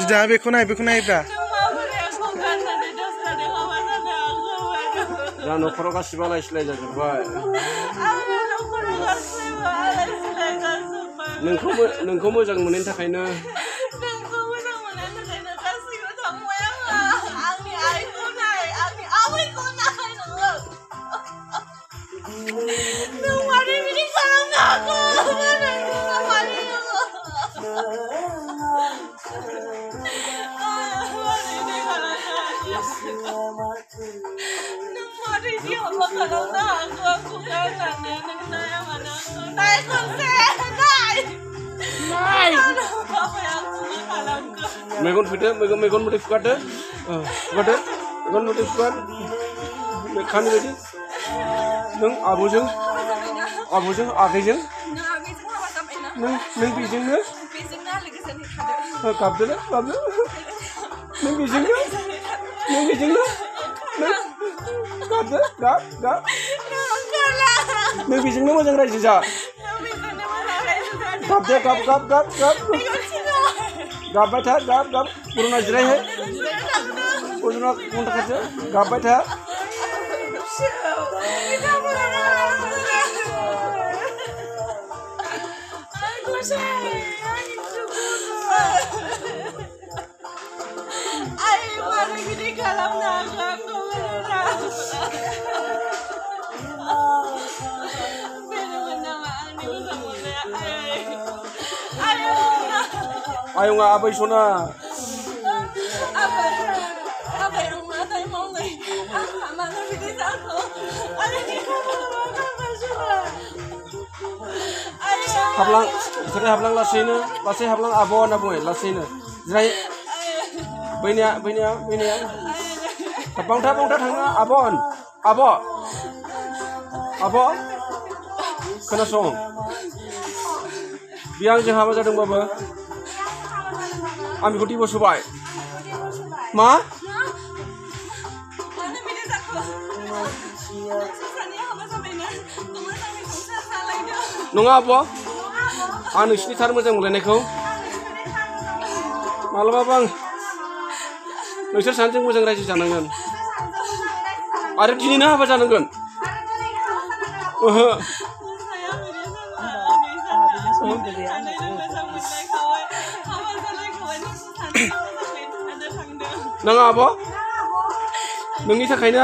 Sudah beखौ नायब्रा दा न'खराव गासिबो आलाय सिलाय जाजोब्बाय नोंखौ मोजां मोननायनि थाखायनो मेगन फैदो मेगन मोदै फुगारदो मेगन मोदै फुगार खानि बायदि नों आब'जों आगैजों नों बेजोंनो गाबदो नों बेजोंनो गाबदो गाब नों बेजोंनो मोजां रायजो जा गाबदो गाब गाबबाय था गाब पुरुना जिरायहाय पुरुना कन्टाक्टजों गाबबाय था Ayo nggak abai sona. Hablang lasino, hablang abon aboy lasino. Jirai, benya. Tapang tanga abon, abo, kena song. Biang jahama jadung baba. Ami kuti bosubai. Ma? Nunga apa? Anu sini tar moजां मोनलायनायखौ मालाबा बां नोंसोर सानैजों मोजां रायजो जानांगोन आरो दिनैनो हाबा जानांगोन ओहो नाङा आब' नोंनि थाखायनो